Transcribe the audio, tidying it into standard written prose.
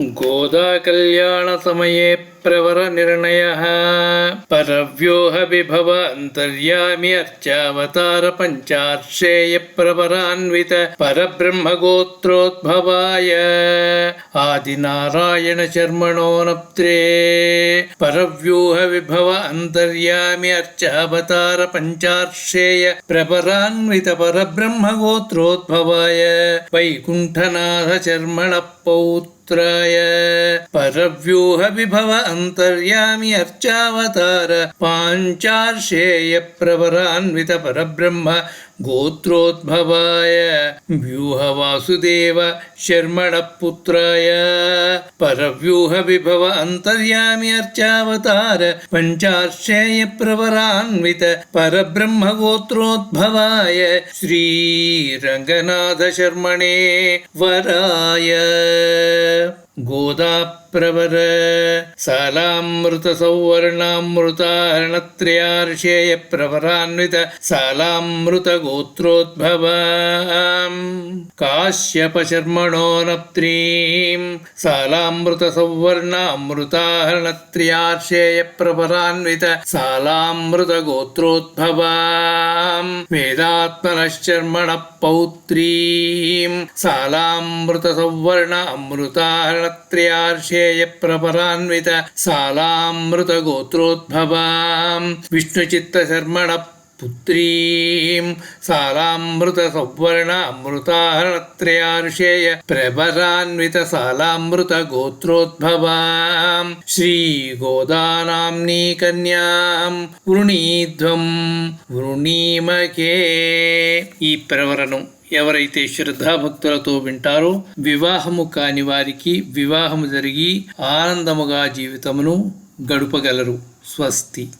गोदा कल्याण समये प्रवर निर्णयः परव्योह विभव अंतर्यामि अर्चावतार पंचार्षेय प्रवरान्वित परब्रह्म गोत्रोद्भवाय आदिनारायण शर्मणो नप्त्रे परव्यूह विभव अंतर्यामि अर्चावतार पंचार्षेय प्रवरान्वित परब्रह्म गोत्रोद्भवाय वैकुंठनाथ शर्मण पौत्राय परव्यूह विभव अंतर्यामि अर्चावतार पांचार्षेय प्रवरान्वित परब्रह्म गोत्रोद्भवाय व्यूह वासुदेव शर्मण पुत्राय परव्यूह विभव अंतर्यामि अर्चावतार पंचार्षेय प्रवरान्वित परब्रह्म गोत्रोद्भवाय श्री रंगनाथ शर्मणे वराय गोदा प्रवर सालामृत सौवर्णामृतार्णत्रयार्षेय प्रवरान्वित सालामृत गोत्रोद्भव काश्यप शर्मणो नप्त्रीं सालामृत सौवर्णामृतार्णत्रयार्षेय प्रवरान्वित सालामृत गोत्रोद्भव वेदात्मनः शर्मण पौत्रीं सालामृत सौवर्ण अमृतार्णत्रयार्षेय प्रवरान्वित सालामृत गोत्रोद्भवां विष्णुचित्त शर्मण पुत्रीं सालामृत सौवर्ण अमृतार्णत्रयार्षेय प्रवरान्वित सालामृत गोत्रोद्भवां श्री गोदानाम्नी कन्यां वृणीध्वं वृणीमके। ఈ ప్రవరను ఎవరైతే శ్రద్ధాభక్తులతో వింటారో వివాహము కాని వారికి వివాహము జరిగి ఆనందముగా జీవితమును గడుపగలరు. స్వస్తి.